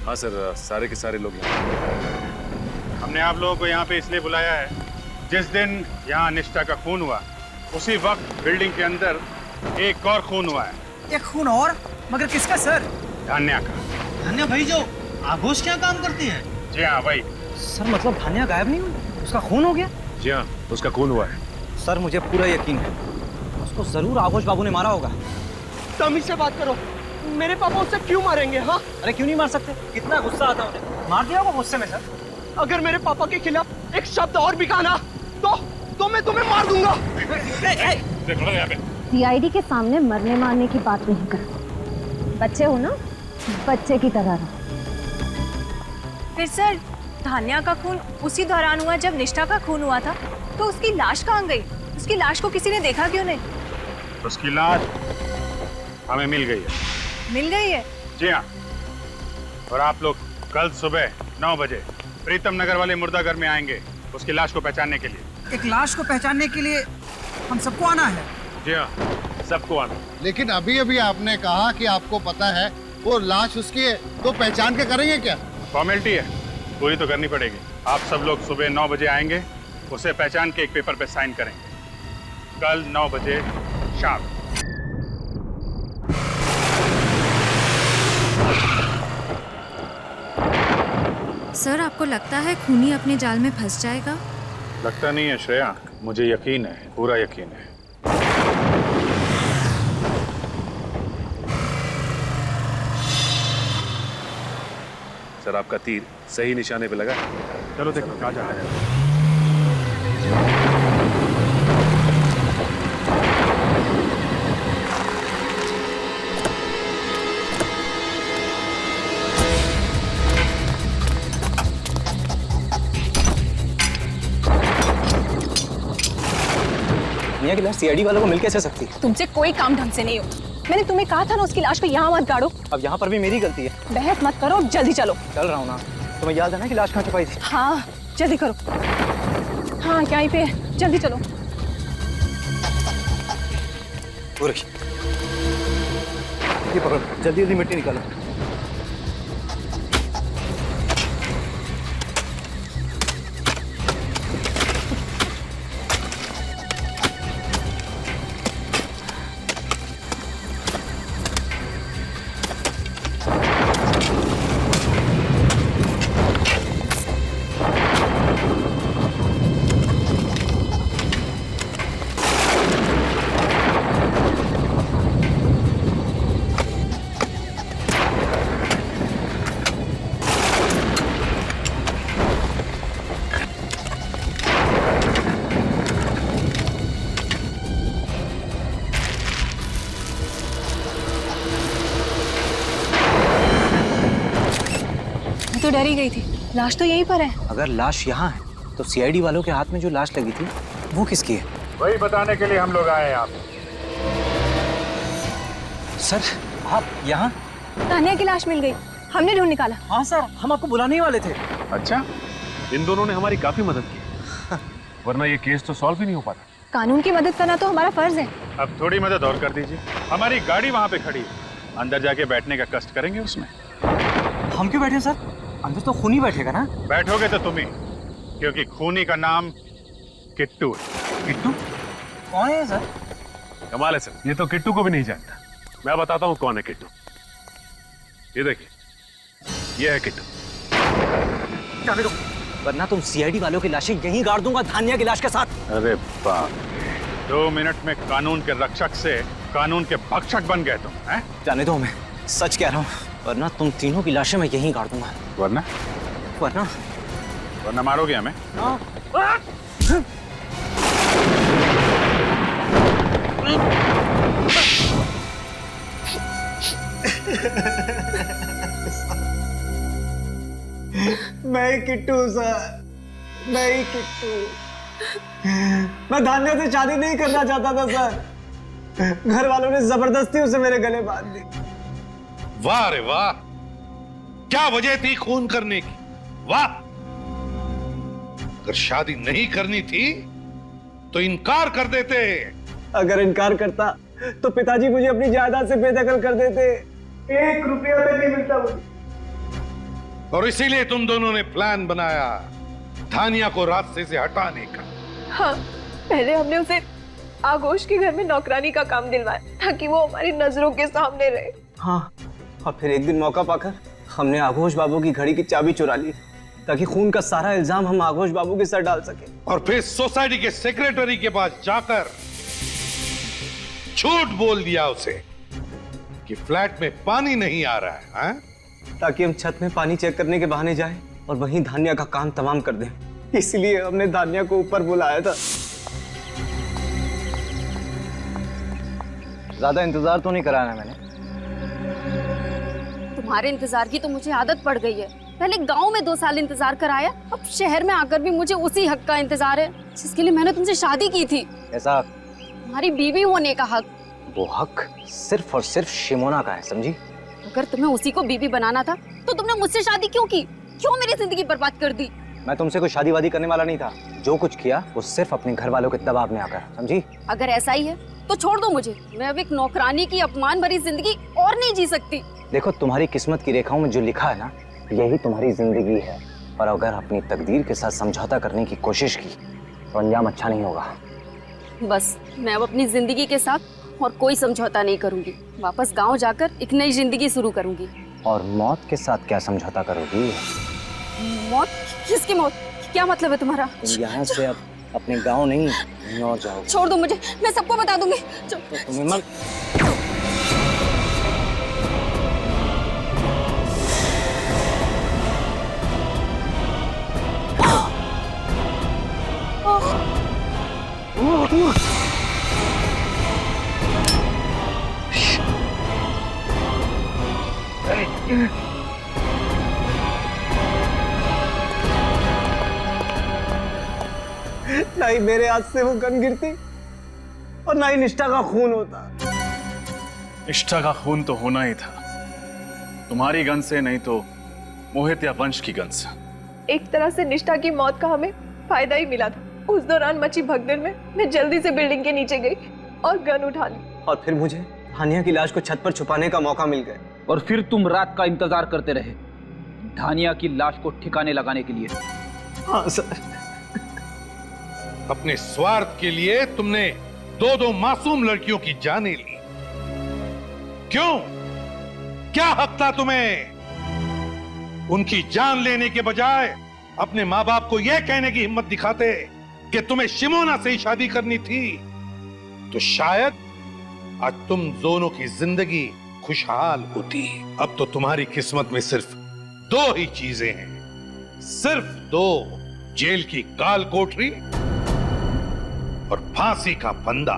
Speaker 20: हाँ सर, सारे के सारे लोग यहाँ।
Speaker 15: हमने आप लोगों को यहाँ पे इसलिए बुलाया है, जिस दिन यहाँ निष्ठा का खून हुआ उसी वक्त बिल्डिंग के अंदर एक और खून हुआ है।
Speaker 7: एक खून और, मगर किसका सर?
Speaker 15: धान्या का।
Speaker 7: धान्या भाई जो आघोष क्या काम करती है?
Speaker 15: जी हाँ भाई।
Speaker 7: सर मतलब धान्या गायब नहीं हुई, उसका खून हो गया?
Speaker 15: जी हाँ, उसका खून हुआ है।
Speaker 7: सर मुझे पूरा यकीन है उसको जरूर आघोष बाबू ने मारा होगा।
Speaker 14: तमीज से बात करो, मेरे पापा उससे क्यों मारेंगे? हाँ,
Speaker 7: अरे क्यों नहीं मार सकते? कितना गुस्सा आता है उन्हें, मार दिया होगा गुस्से में। सर
Speaker 14: अगर मेरे पापा के खिलाफ एक शब्द और भी कहा ना तो मैं तुम्हें मार दूंगा।
Speaker 1: सीआईडी के सामने मरने मारने की बात नहीं कर, बच्चे हो ना, बच्चे की तरह रहो।
Speaker 6: फिर सर धान्या का खून उसी दौरान हुआ जब निष्ठा का खून हुआ था, तो उसकी लाश कहाँ गई? उसकी लाश को किसी ने देखा क्यों नहीं?
Speaker 15: उसकी लाश हमें मिल गई है।
Speaker 6: मिल गई है?
Speaker 15: जी हाँ, और आप लोग कल सुबह 9 बजे प्रीतम नगर वाले मुर्दाघर में आएंगे उसकी लाश को पहचानने के लिए।
Speaker 7: एक लाश को पहचानने के लिए हम सबको आना है?
Speaker 15: जी हाँ, सबको आना।
Speaker 13: लेकिन अभी अभी आपने कहा कि आपको पता है वो लाश उसकी है, तो पहचान के करेंगे क्या?
Speaker 15: फॉर्मेलिटी है, पूरी तो करनी पड़ेगी। आप सब लोग सुबह 9 बजे आएंगे, उसे पहचान के एक पेपर पे साइन करेंगे। कल 9 बजे शाम।
Speaker 5: सर आपको लगता है खूनी अपने जाल में फंस जाएगा?
Speaker 15: लगता नहीं है श्रेया, मुझे यकीन है, पूरा यकीन है।
Speaker 20: सर आपका तीर सही निशाने पे लगा।
Speaker 15: चलो देखो कहाँ जा रहा है।
Speaker 7: धान्या की लाश सीआईडी वालों को मिल कैसे सकती?
Speaker 6: तुमसे कोई काम ढंग से नहीं हो। मैंने तुम्हें कहा था ना उसकी लाश को यहाँ मत गाड़ो।
Speaker 7: अब यहाँ पर भी मेरी गलती है।
Speaker 6: बहस मत करो, जल्दी चलो।
Speaker 7: चल रहा हूँ ना। तुम्हें याद है ना कि लाश कहाँ छुपाई थी?
Speaker 6: हाँ जल्दी करो। हाँ यहीं पे है, जल्दी चलो।
Speaker 7: ये पकड़ो, जल्दी जल्दी मिट्टी निकालो।
Speaker 6: तो डर ही गई थी, लाश तो यहीं पर है।
Speaker 7: अगर लाश यहाँ है तो सीआईडी वालों के हाथ में जो लाश लगी थी वो किसकी है?
Speaker 15: वही बताने के लिए हम लोग आए हैं आप।
Speaker 7: सर आप यहाँ?
Speaker 6: धान्या की लाश मिल गई, हमने ढूंढ निकाला।
Speaker 7: हाँ सर, हम आपको बुलाने ही वाले थे।
Speaker 20: अच्छा, इन दोनों ने हमारी काफी मदद की, वरना ये केस तो सॉल्व ही नहीं हो पाता।
Speaker 6: कानून की मदद करना तो हमारा फर्ज है।
Speaker 15: अब थोड़ी मदद और कर दीजिए। हमारी गाड़ी वहाँ पे खड़ी है, अंदर जाके बैठने का कष्ट करेंगे उसमें।
Speaker 7: हम क्यों बैठे सर? अंदर तो खूनी बैठेगा ना?
Speaker 15: बैठोगे तो तुम ही, क्योंकि खूनी का नाम किट्टू है।
Speaker 7: किट्टू? कौन है सर?
Speaker 20: कमाल है सर, ये तो किट्टू को भी नहीं जानता। मैं बताता हूँ कौन है किट्टू। ये देखिए, ये है किट्टू।
Speaker 7: जाने दो, वरना तुम सीआईडी वालों की लाशें यहीं गाड़ दूंगा धान्या की लाश के साथ।
Speaker 15: अरे बाप, 2 मिनट में कानून के रक्षक से कानून के भक्षक बन गए तुम, हैं?
Speaker 7: जाने दो, मैं सच कह रहा हूँ, वरना तुम तीनों की लाशें मैं यहीं गाड़ दूंगा।
Speaker 15: वरना?
Speaker 7: वरना?
Speaker 15: वरना मारोगे हमें?
Speaker 7: हाँ।
Speaker 12: मैं ही किट्टू सर, मैं ही किट्टू। मैं धान्या से शादी नहीं करना चाहता था सर, घर वालों ने जबरदस्ती उसे मेरे गले बांध दी।
Speaker 18: वाह रे वाह, क्या वजह थी खून करने की? वाह, अगर शादी नहीं करनी थी तो इनकार कर देते।
Speaker 12: अगर इनकार करता तो पिताजी मुझे अपनी जायदाद से बेदखल कर देते। 1 रुपया तक नहीं मिलता मुझे।
Speaker 18: और इसीलिए तुम दोनों ने प्लान बनाया धानिया को रास्ते से हटाने का।
Speaker 6: हाँ, पहले हमने उसे आगोश के घर में नौकरानी का काम दिलवाया ताकि वो हमारी नजरों के सामने रहे।
Speaker 7: हाँ, और फिर एक दिन मौका पाकर हमने आघोष बाबू की घड़ी की चाबी चुरा ली ताकि खून का सारा इल्जाम हम आघोष बाबू के सर डाल सके।
Speaker 18: और फिर सोसाइटी के सेक्रेटरी के पास जाकर झूठ बोल दिया उसे कि फ्लैट में पानी नहीं आ रहा है,
Speaker 7: ताकि हम छत में पानी चेक करने के बहाने जाएं और वहीं धान्या का काम तमाम कर दें। इसलिए हमने धान्या को ऊपर बुलाया था।
Speaker 9: ज्यादा इंतजार तो नहीं कराया मैंने।
Speaker 1: तुम्हारे इंतजार की तो मुझे आदत पड़ गई है। पहले गांव में 2 साल इंतजार कराया, अब शहर में आकर भी मुझे उसी हक का इंतजार है जिसके लिए मैंने तुमसे शादी की थी।
Speaker 9: ऐसा?
Speaker 1: तुम्हारी बीवी होने का हक।
Speaker 9: वो हक सिर्फ और सिर्फ शिमोना का है, समझी?
Speaker 1: अगर तुम्हें उसी को बीवी बनाना था तो तुमने मुझसे शादी क्यों की? क्यों मेरी जिंदगी बर्बाद कर दी?
Speaker 9: मैं तुमसे कोई शादी वादी करने वाला नहीं था। जो कुछ किया वो सिर्फ अपने घर वालों के दबाव में आकर, समझी?
Speaker 1: अगर ऐसा ही है तो छोड़ दो मुझे। मैं अब एक नौकरानी की अपमान भरी जिंदगी और नहीं जी सकती।
Speaker 9: देखो, तुम्हारी किस्मत की रेखाओं में जो लिखा है ना, यही तुम्हारी जिंदगी है। और अगर अपनी तकदीर के साथ समझौता करने की कोशिश की तो अंजाम अच्छा नहीं होगा।
Speaker 1: बस मैं अब अपनी जिंदगी के साथ और कोई समझौता नहीं करूंगी। वापस गांव जाकर एक नई जिंदगी शुरू करूंगी।
Speaker 9: और मौत के साथ क्या समझौता करोगी?
Speaker 1: मौत? किसकी मौत? क्या मतलब है तुम्हारा?
Speaker 9: तुम यहाँ से अब अपने गांव नहीं, कहीं और जाओगे।
Speaker 1: छोड़ दो मुझे, मैं सबको बता दूंगी।
Speaker 9: तो तुम्हें मत
Speaker 7: ना ही मेरे हाथ से वो गन गिरती और ना ही निष्ठा का खून होता।
Speaker 21: निष्ठा का खून तो होना ही था, तुम्हारी गन से नहीं तो मोहित या वंश की गन से।
Speaker 6: एक तरह से निष्ठा की मौत का हमें फायदा ही मिला था। उस दौरान मची भगदड़ में मैं जल्दी से बिल्डिंग के नीचे गई और गन उठा ली।
Speaker 7: और फिर मुझे धानिया की लाश को छत पर छुपाने का मौका मिल गया।
Speaker 11: और फिर तुम रात का इंतजार करते रहे धानिया की लाश को ठिकाने लगाने के लिए।
Speaker 7: हाँ सर।
Speaker 18: अपने स्वार्थ के लिए तुमने 2 मासूम लड़कियों की जानें ली। क्यों? क्या हक था तुम्हें? उनकी जान लेने के बजाय अपने माँ बाप को यह कहने की हिम्मत दिखाते कि तुम्हें शिमोना से ही शादी करनी थी, तो शायद आज तुम दोनों की जिंदगी खुशहाल होती। अब तो तुम्हारी किस्मत में सिर्फ 2 ही चीजें हैं, सिर्फ 2, जेल की काल कोठरी और फांसी का फंदा।